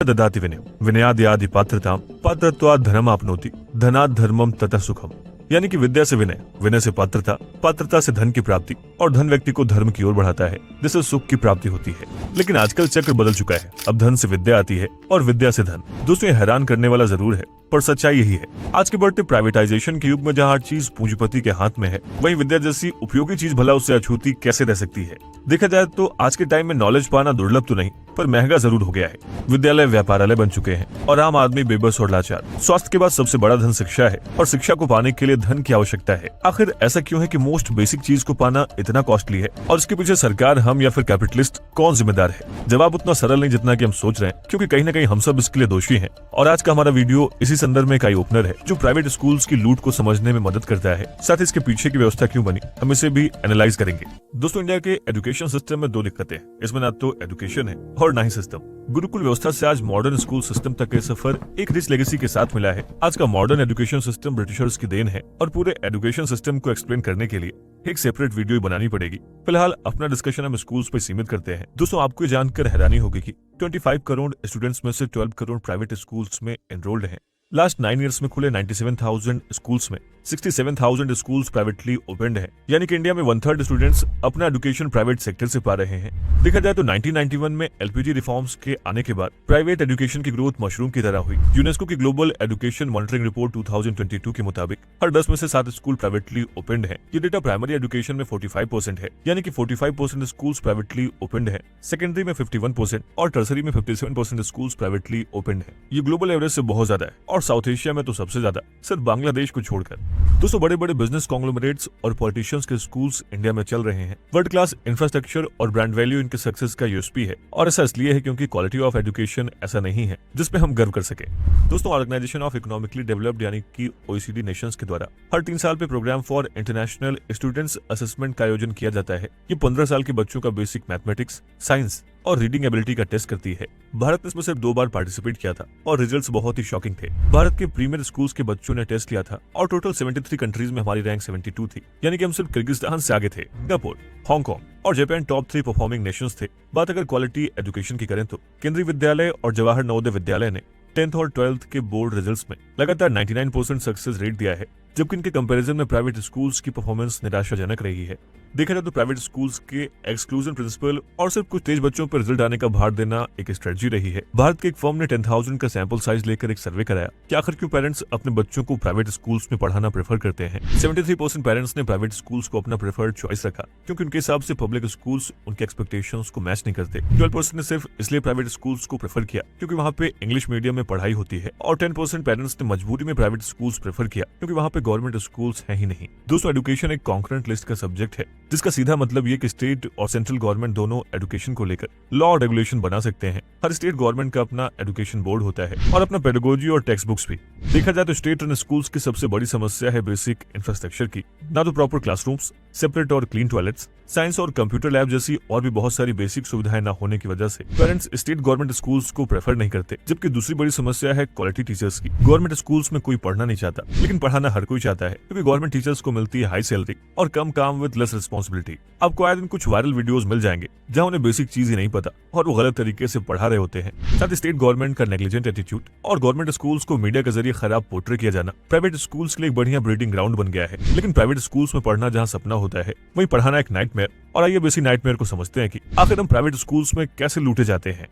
ददाति विनय विनयादि पात्रताम पात्रत्वात् धनम आपनोति धनात् धर्मम तथा सुखम। यानी कि विद्या से विनय, विनय से पात्रता, पात्रता से धन की प्राप्ति और धन व्यक्ति को धर्म की ओर बढ़ाता है, जिससे सुख की प्राप्ति होती है। लेकिन आजकल चक्र बदल चुका है, अब धन से विद्या आती है और विद्या से धन। दोस्तों, ये हैरान करने वाला जरूर है, पर सच्चाई यही है। आज के बढ़ते प्राइवेटाइजेशन के युग में जहाँ हर चीज पूंजीपति के हाथ में है, वहीं विद्या जैसी उपयोगी चीज भला उससे अछूती कैसे रह सकती है। देखा जाए तो आज के टाइम में नॉलेज पाना दुर्लभ तो नहीं, पर महंगा जरूर हो गया है। विद्यालय व्यापारालय बन चुके हैं और आम आदमी बेबस और लाचार। स्वास्थ्य के बाद सबसे बड़ा धन शिक्षा है और शिक्षा को पाने के लिए धन की आवश्यकता है। आखिर ऐसा क्यों है कि मोस्ट बेसिक चीज को पाना इतना कॉस्टली है और इसके पीछे सरकार, हम या फिर कैपिटलिस्ट कौन जिम्मेदार है? जवाब उतना सरल नहीं जितना कि हम सोच रहे हैं, क्योंकि कहीं ना कहीं हम सब इसके लिए दोषी हैं। और आज का हमारा वीडियो इसी संदर्भ में एक आई ओपनर है, जो प्राइवेट स्कूल्स की लूट को समझने में मदद करता है। साथ ही इसके पीछे की व्यवस्था क्यों बनी, हम इसे भी एनालाइज करेंगे। दोस्तों, इंडिया के एजुकेशन सिस्टम में दो दिक्कतें हैं। इसमें ना तो एजुकेशन है और ना ही सिस्टम। गुरुकुल व्यवस्था से आज मॉडर्न स्कूल सिस्टम तक के सफर एक रिच लेगेसी के साथ मिला है। आज का मॉडर्न एजुकेशन सिस्टम ब्रिटिशर्स की देन है और पूरे एजुकेशन सिस्टम को एक्सप्लेन करने के लिए एक सेपरेट वीडियो बनानी पड़ेगी। फिलहाल अपना डिस्कशन हम स्कूल्स पर सीमित करते हैं। दोस्तों, आपको जानकर हैरानी होगी कि 25 करोड़ स्टूडेंट्स में से 12 करोड़ प्राइवेट स्कूल्स में एनरोल्ड हैं। लास्ट 9 ईयर्स में खुले 97,000 स्कूल्स में 67,000 स्कूल्स प्राइवेटली ओपनड है। यानी कि इंडिया में 1/3 स्टूडेंट्स अपना एजुकेशन प्राइवेट सेक्टर से पा रहे हैं। देखा जाए तो 1991 में एलपीजी रिफॉर्म्स के आने के बाद प्राइवेट एजुकेशन की ग्रोथ मशरूम की तरह हुई। यूनेस्को की ग्लोबल एजुकेशन मॉनिटरिंग रिपोर्ट 2022 के मुताबिक हर 10 में से 7 स्कूल प्राइवेटली ओपनड है। ये डेटा प्राइमरी एजुकेशन में 45% है, यानी कि 45% स्कूल्स प्राइवेटली ओपनड है। सेकेंडरी में 51% और टर्सरी में 57% स्कूल्स प्राइवेटली ओपनड है। ये ग्लोबल एवरेज से बहुत ज्यादा है और साउथ एशिया में तो सबसे ज्यादा, सिर्फ बांग्लादेश को छोड़कर। दोस्तों, बड़े बड़े बिजनेस कॉन्ग्लोमरेट्स और पॉलिटिशियंस के स्कूल्स इंडिया में चल रहे हैं। वर्ल्ड क्लास इंफ्रास्ट्रक्चर और ब्रांड वैल्यू इनके सक्सेस का यूएसपी है, और ऐसा इसलिए है क्योंकि क्वालिटी ऑफ एजुकेशन ऐसा नहीं है जिसपे हम गर्व कर सके। दोस्तों, ऑर्गेनाइजेशन ऑफ इकोनॉमिकली डेवलप्ड यानी कि ओईसीडी नेशंस के द्वारा हर 3 साल पे program for international students assessment का आयोजन किया जाता है। ये 15 साल के बच्चों का बेसिक मैथमेटिक्स, साइंस और रीडिंग एबिलिटी का टेस्ट करती है। भारत ने इसमें सिर्फ 2 बार पार्टिसिपेट किया था और रिजल्ट्स बहुत ही शॉकिंग थे। भारत के प्रीमियर स्कूल्स के बच्चों ने टेस्ट लिया था और टोटल 73 कंट्रीज में हमारी रैंक 72 थी, यानी कि हम सिर्फ किर्गिस्तान से आगे थे। सिंगापुर, हांगकांग और जापान टॉप 3 परफॉर्मिंग नेशंस थे। बात अगर क्वालिटी एजुकेशन की करें तो केंद्रीय विद्यालय और जवाहर नवोदय विद्यालय ने 10th और 12th के बोर्ड रिजल्ट्स में लगातार 99% सक्सेस रेट दिया है, जबकि इनके कंपैरिजन में प्राइवेट स्कूल्स की परफॉर्मेंस निराशाजनक रही है। देखा जाए तो प्राइवेट स्कूल्स के एक्सक्लूजन प्रिंसिपल और सिर्फ कुछ तेज बच्चों पर रिजल्ट आने का भार देना एक स्ट्रेटजी रही है। भारत के एक फर्म ने 10,000 का सैंपल साइज लेकर एक सर्वे कराया कि आखिर क्यों पेरेंट्स अपने बच्चों को प्राइवेट स्कूल्स में पढ़ाना प्रेफर करते हैं। 73% पेरेंट्स ने प्राइवेट स्कूल्स को अपना प्रेफर्ड चॉइस रखा, क्योंकि उनके हिसाब से पब्लिक स्कूल्स उनके एक्सपेक्टेशंस को मैच नहीं करते। 12% ने सिर्फ इसलिए प्राइवेट स्कूल्स को प्रेफर किया क्योंकि वहाँ पे इंग्लिश मीडियम में पढ़ाई होती है, और 10% पेरेंट्स ने मजबूरी में प्राइवेट स्कूल्स प्रेफर किया क्योंकि वहाँ पे गवर्नमेंट स्कूल्स है ही नहीं। दोस्तों, एजुकेशन एक कॉन्करेंट लिस्ट का सब्जेक्ट है, जिसका सीधा मतलब ये कि स्टेट और सेंट्रल गवर्नमेंट दोनों एजुकेशन को लेकर लॉ और रेगुलेशन बना सकते हैं। हर स्टेट गवर्नमेंट का अपना एजुकेशन बोर्ड होता है और अपना पेडागोजी और टेक्स्ट बुक्स भी। देखा जाए तो स्टेट रन स्कूल्स की सबसे बड़ी समस्या है बेसिक इंफ्रास्ट्रक्चर की। ना तो प्रॉपर क्लासरूम्स, सेपरेट और क्लीन टॉयलेट्स, साइंस और कंप्यूटर लैब जैसी और भी बहुत सारी बेसिक सुविधाएं न होने की वजह से पेरेंट्स स्टेट गवर्नमेंट स्कूल्स को प्रेफर नहीं करते। जबकि दूसरी बड़ी समस्या है क्वालिटी टीचर्स की। गवर्नमेंट स्कूल्स में कोई पढ़ना नहीं चाहता, लेकिन पढ़ाना हर कोई चाहता है, क्योंकि गवर्नमेंट टीचर्स को मिलती है हाई सैलरी और कम काम विद लेस रिस्पॉन्सिबिलिटी। आपको आए दिन कुछ वायरल वीडियोस मिल जाएंगे जहां उन्हें बेसिक चीज ही नहीं पता और वो गलत तरीके से पढ़ा रहे होते हैं। साथ ही स्टेट गवर्नमेंट का नेग्लिजेंट एटीट्यूड और गवर्नमेंट स्कूल्स को मीडिया के जरिए खराब पोर्ट्रे किया जाना प्राइवेट स्कूल्स के लिए एक बढ़िया ब्रीडिंग ग्राउंड बन गया है। लेकिन प्राइवेट स्कूल्स में पढ़ना जहाँ सपना होता है, वहीं पढ़ाना एक नाइटमेयर। और आइए बेसिक नाइटमेयर को समझते हैं कि आखिर हम प्राइवेट स्कूल्स में कैसे लूटे जाते हैं।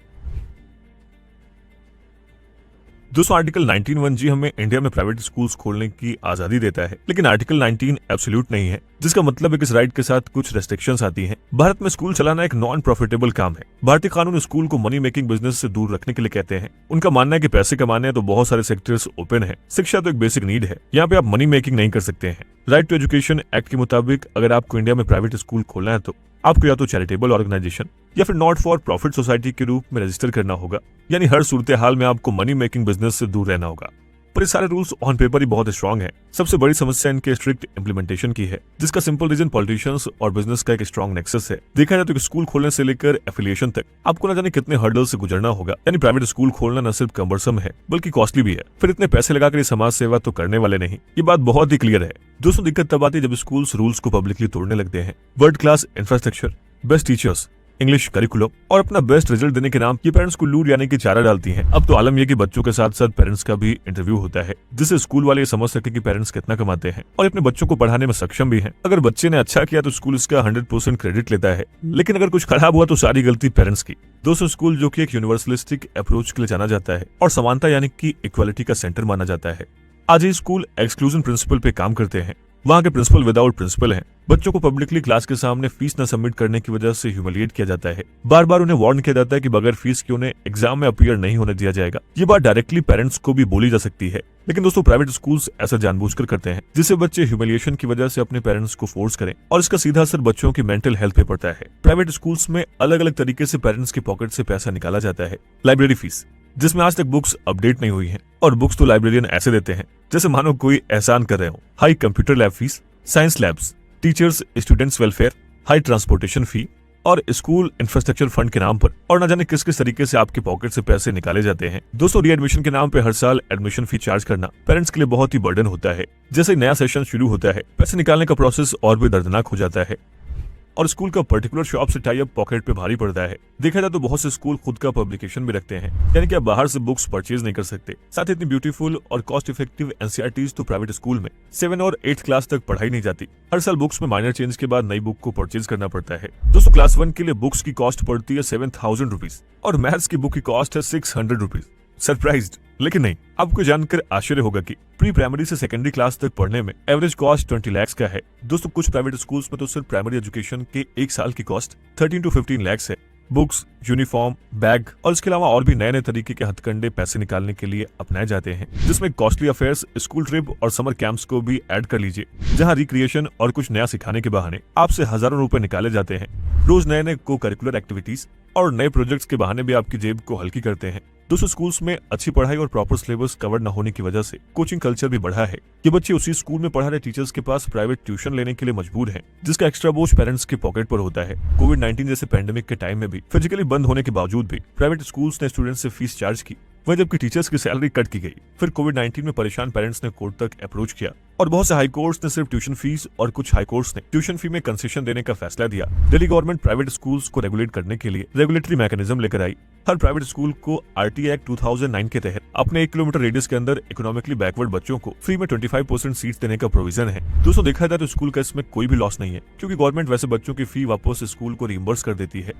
दोस्तों, आर्टिकल 19(1) हमें इंडिया में प्राइवेट स्कूल्स खोलने की आजादी देता है, लेकिन आर्टिकल 19 एब्सोल्यूट नहीं है, जिसका मतलब है कि इस राइट के साथ कुछ रेस्ट्रिक्शंस आती हैं। भारत में स्कूल चलाना एक नॉन प्रॉफिटेबल काम है। भारतीय कानून स्कूल को मनी मेकिंग बिजनेस से दूर रखने के लिए कहते हैं। उनका मानना है कि पैसे कमाने हैं तो बहुत सारे सेक्टर्स ओपन है। शिक्षा तो एक बेसिक नीड है, यहाँ पे आप मनी मेकिंग नहीं कर सकते हैं। राइट टू एजुकेशन एक्ट के मुताबिक अगर आपको इंडिया में प्राइवेट स्कूल खोलना है तो आपको या तो चैरिटेबल ऑर्गेनाइजेशन या फिर नॉट फॉर प्रॉफिट सोसाइटी के रूप में रजिस्टर करना होगा। यानी हर सूरत हाल में आपको मनी मेकिंग बिजनेस से दूर रहना होगा। पर ये सारे रूल्स ऑन पेपर ही बहुत स्ट्रांग हैं। सबसे बड़ी समस्या इनके स्ट्रिक्ट इंप्लीमेंटेशन की है, जिसका सिंपल रीजन पॉलिटिशियंस और बिजनेस का एक स्ट्रांग नेक्सस है। देखा जाए तो स्कूल खोलने से लेकर एफिलिएशन तक आपको न जाने कितने हर्डल से गुजरना होगा। यानी प्राइवेट स्कूल खोलना न सिर्फ कम्बरसम है बल्कि कॉस्टली भी है। फिर इतने पैसे लगाकर ये समाज सेवा तो करने वाले नहीं, ये बात बहुत ही क्लियर है। दोस्तों, दिक्कत तब आती है जब स्कूल्स रूल्स को पब्लिकली तोड़ने लगते हैं। World class infrastructure, best teachers, English curriculum और अपना बेस्ट रिजल्ट देने के नाम ये पेरेंट्स को लूट यानी कि चारा डालती हैं। अब तो आलम यह कि बच्चों के साथ साथ पेरेंट्स का भी इंटरव्यू होता है, जिससे स्कूल वाले ये समझ सके कि पेरेंट्स कितना कमाते हैं और अपने बच्चों को पढ़ाने में सक्षम भी हैं। अगर बच्चे ने अच्छा किया तो स्कूल इसका 100% क्रेडिट लेता है, लेकिन अगर कुछ खराब हुआ तो सारी गलती पेरेंट्स की। दोस्तों, स्कूल जो कि एक यूनिवर्सलिस्टिक अप्रोच के लिए जाना जाता है और समानता यानी कि इक्वालिटी का सेंटर माना जाता है, आज ये स्कूल एक्सक्लूजन प्रिंसिपल पे काम करते हैं। वहाँ के प्रिंसिपल विदाउट प्रिंसिपल हैं। बच्चों को पब्लिकली क्लास के सामने फीस न सबमिट करने की वजह से ह्यूमिलिएट किया जाता है। बार बार उन्हें वार्न किया जाता है कि बगैर फीस के उन्हें एग्जाम में अपीयर नहीं होने दिया जाएगा। ये बात डायरेक्टली पेरेंट्स को भी बोली जा सकती है, लेकिन दोस्तों प्राइवेट स्कूल्स ऐसा जानबूझकर करते हैं जिससे बच्चे ह्यूमिलिएशन की वजह से अपने पेरेंट्स को फोर्स करें और इसका सीधा असर बच्चों की मेंटल हेल्थ पे पड़ता है। प्राइवेट स्कूल्स में अलग अलग तरीके से पेरेंट्स के पॉकेट से पैसा निकाला जाता है। लाइब्रेरी फीस, जिसमें आज तक बुक्स अपडेट नहीं हुई हैं और बुक्स तो लाइब्रेरियन ऐसे देते हैं जैसे मानो कोई एहसान कर रहे हो। High computer lab fees, science labs, teachers students welfare, high transportation fee और स्कूल इंफ्रास्ट्रक्चर फंड के नाम पर और न जाने किस किस तरीके से आपके पॉकेट से पैसे निकाले जाते हैं। दोस्तों, रीएडमिशन के नाम पे हर साल एडमिशन फी चार्ज करना पेरेंट्स के लिए बहुत ही बर्डन होता है। जैसे नया सेशन शुरू होता है, पैसे निकालने का प्रोसेस और भी दर्दनाक हो जाता है और स्कूल का पर्टिकुलर शॉप से टाई अप पॉकेट पे भारी पड़ता है। देखा जाए तो बहुत से स्कूल खुद का पब्लिकेशन भी रखते हैं, यानी कि आप बाहर से बुक्स परचेज नहीं कर सकते। साथ ही इतनी ब्यूटीफुल और कॉस्ट इफेक्टिव एनसीईआरटीज तो प्राइवेट स्कूल में 7 और 8 क्लास तक पढ़ाई नहीं जाती। हर साल बुक्स में माइनर चेंज के बाद नई बुक को परचेज करना पड़ता है। दोस्तों, क्लास 1 के लिए बुक्स की कॉस्ट पड़ती है 7000 रुपीज और मैथ्स की बुक की कॉस्ट है 600 रुपीज। सरप्राइज्ड? लेकिन नहीं, आपको जानकर आश्चर्य होगा कि प्री प्राइमरी से सेकेंडरी क्लास तक पढ़ने में एवरेज कॉस्ट 20 लाख का है। दोस्तों, कुछ प्राइवेट स्कूल्स में तो सिर्फ प्राइमरी एजुकेशन के 1 साल की कॉस्ट 13 to 15 लाख है। बुक्स, यूनिफॉर्म, बैग और इसके अलावा और भी नए नए तरीके के हथकंडे पैसे निकालने के लिए अपनाए जाते हैं, जिसमें कॉस्टली अफेयर्स, स्कूल ट्रिप और समर कैंप्स को भी ऐड कर लीजिए, जहां रिक्रिएशन और कुछ नया सिखाने के बहाने आपसे हजारों रुपए निकाले जाते हैं। रोज नए नए को करिकुलर एक्टिविटीज और नए प्रोजेक्ट्स के बहाने भी आपकी जेब को हल्की करते हैं। दोस्तों, स्कूल्स में अच्छी पढ़ाई और प्रॉपर सिलेबस कवर न होने की वजह से कोचिंग कल्चर भी बढ़ा है। ये बच्चे उसी स्कूल में पढ़ा रहे टीचर्स के पास प्राइवेट ट्यूशन लेने के लिए मजबूर हैं, जिसका एक्स्ट्रा बोझ पेरेंट्स के पॉकेट पर होता है। कोविड-19 जैसे पैंडेमिक के टाइम में भी फिजिकली बंद होने के बावजूद भी प्राइवेट स्कूल्स ने स्टूडेंट्स से फीस चार्ज की, वह जबकि टीचर्स की सैलरी कट की गई। फिर कोविड-19 में परेशान पेरेंट्स ने कोर्ट तक अप्रोच किया और बहुत से हाई कोर्ट्स ने सिर्फ ट्यूशन फीस और कुछ हाई कोर्ट्स ने ट्यूशन फी में कंसेशन देने का फैसला दिया। दिल्ली गवर्नमेंट प्राइवेट स्कूल्स को रेगुलेट करने के लिए रेगुलेटरी मैकेनिज्म लेकर आई। हर प्राइवेट स्कूल को आरटी एक्ट 2009 के तहत अपने 1 किलोमीटर रेडियस के अंदर इकोनॉमिकली बैकवर्ड बच्चों को फ्री में 25% सीट्स देने का प्रोविजन है। दोस्तों, देखा जाए तो स्कूल का इसमें कोई भी लॉस नहीं है, क्योंकि गवर्नमेंट वैसे बच्चों की फी वापस स्कूल को रिइंबर्स कर देती है।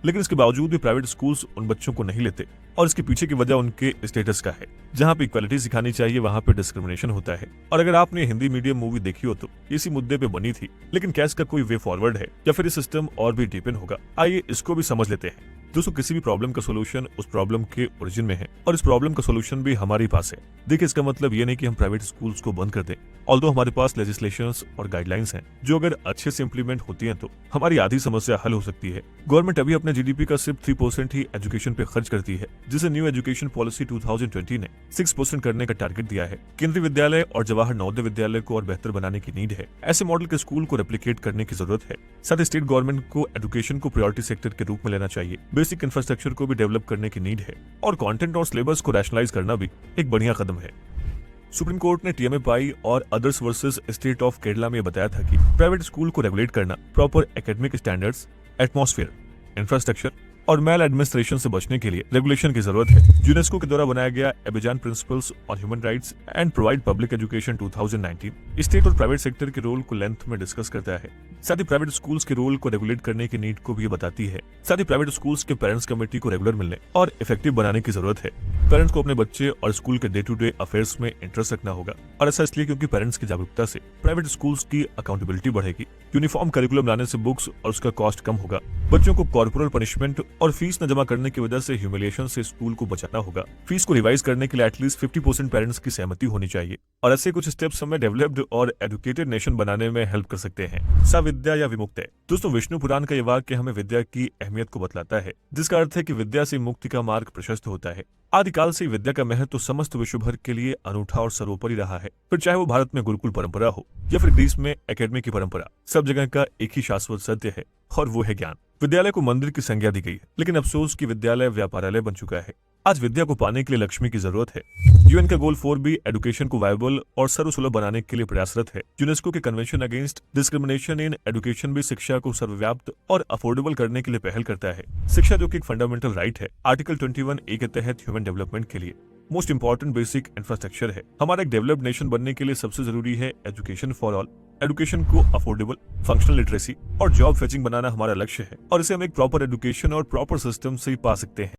लेकिन इसके बावजूद भी प्राइवेट स्कूल्स उन बच्चों को नहीं लेते और इसके पीछे की वजह उनके स्टेटस का है। जहां पे इक्वालिटी सिखानी चाहिए वहां पे डिस्क्रिमिनेशन होता है। और अगर आपने हिंदी मीडियम मूवी देखी हो तो इसी मुद्दे पे बनी थी, लेकिन क्या इसका कोई वे फॉरवर्ड है या फिर ये सिस्टम और भी डीपन होगा? आइए इसको भी समझ लेते हैं। दोस्तों, किसी भी प्रॉब्लम का सोल्यूशन उस प्रॉब्लम के ओरिजिन में है और इस प्रॉब्लम का सोल्यूशन भी हमारे पास है। देखिए, इसका मतलब ये नहीं कि हम प्राइवेट स्कूल्स को बंद कर दें। ऑल्दो हमारे पास लेजिस्लेशंस और गाइडलाइंस हैं, जो अगर अच्छे से इंप्लीमेंट होती हैं तो हमारी आधी समस्या हल हो सकती है। गवर्नमेंट अभी अपने जीडीपी का सिर्फ 3% ही एजुकेशन पे खर्च करती है, जिसे न्यू एजुकेशन पॉलिसी 2020 ने 6% करने का टारगेट दिया है। केंद्रीय विद्यालय और जवाहर नवोदय विद्यालय को और बेहतर बनाने की नीड है। ऐसे मॉडल के स्कूल को रेप्लिकेट करने की जरूरत है। साथ ही स्टेट गवर्नमेंट को एजुकेशन को प्रायोरिटी सेक्टर के रूप में लेना चाहिए। बेसिक इंफ्रास्ट्रक्चर को भी डेवलप करने की नीड है और कंटेंट और सिलेबस को रैशनलाइज करना भी एक बढ़िया कदम है। सुप्रीम कोर्ट ने टीएमए पाई और others versus state of Kerala में बताया था कि प्राइवेट स्कूल को रेगुलेट करना, proper academic standards, atmosphere, infrastructure और मैल एडमिनिस्ट्रेशन से बचने के लिए रेगुलेशन की जरूरत है। यूनेस्को के द्वारा बनाया गया Abidjan principles on human rights and provide public education 2019 state और प्राइवेट सेक्टर के रोल को लेंथ में डिस्कस करता है। साथ ही प्राइवेट स्कूल्स के रोल को रेगुलेट करने की नीड को भी बताती है। साथ ही प्राइवेट स्कूल्स के पेरेंट्स कमेटी को रेगुलर मिलने और इफेक्टिव बनाने की जरूरत है। पेरेंट्स को अपने बच्चे और स्कूल के डे टू डे अफेयर्स में इंटरेस्ट रखना होगा और ऐसा इसलिए क्योंकि पेरेंट्स की जागरूकता से प्राइवेट स्कूल्स की अकाउंटेबिलिटी बढ़ेगी। यूनिफॉर्म करिकुलम लाने से बुक्स और उसका कॉस्ट कम होगा। बच्चों को कॉर्पोरल पनिशमेंट और फीस न जमा करने की वजह से ह्यूमिलिएशन से स्कूल को बचाना होगा। फीस को रिवाइज करने के लिए एटलीस्ट 50% पेरेंट्स की सहमति होनी चाहिए और ऐसे कुछ स्टेप्स हमें डेवलप्ड और एजुकेटेड नेशन बनाने में हेल्प कर सकते हैं। सा विद्या या विमुक्त है। दोस्तों, विष्णु पुराण का ये वाक्य हमें विद्या की अहमियत को बतलाता है, जिसका अर्थ है कि विद्या से मुक्ति का मार्ग प्रशस्त होता है। आदिकाल से विद्या का महत्व तो समस्त विश्व भर के लिए अनूठा और सर्वोपरि रहा है। फिर चाहे वो भारत में गुरुकुल परंपरा हो या फिर ग्रीस में एकेडमी की परंपरा, सब जगह का एक ही शाश्वत सत्य है और वो है ज्ञान। विद्यालय को मंदिर की संज्ञा दी गई है, लेकिन अफसोस कि विद्यालय व्यापारालय बन चुका है। आज विद्या को पाने के लिए लक्ष्मी की जरूरत है। यूएन का गोल 4 भी एजुकेशन को वायबल और सर्वसुलभ बनाने के लिए प्रयासरत है। यूनेस्को के convention against discrimination in education भी शिक्षा को सर्वव्याप्त और अफोर्डेबल करने के लिए पहल करता है। शिक्षा जो कि एक फंडामेंटल राइट है, आर्टिकल 21A के तहत ह्यूमन डेवलपमेंट के लिए मोस्ट इंपॉर्टेंट बेसिक इंफ्रास्ट्रक्चर है। हमारा एक डेवलप्ड नेशन बनने के लिए सबसे जरूरी है एजुकेशन फॉर ऑल। एजुकेशन को अफोर्डेबल, फंक्शनल लिटरेसी और जॉब फेचिंग बनाना हमारा लक्ष्य है, और इसे हम एक प्रॉपर एजुकेशन और प्रॉपर सिस्टम से ही पा सकते हैं।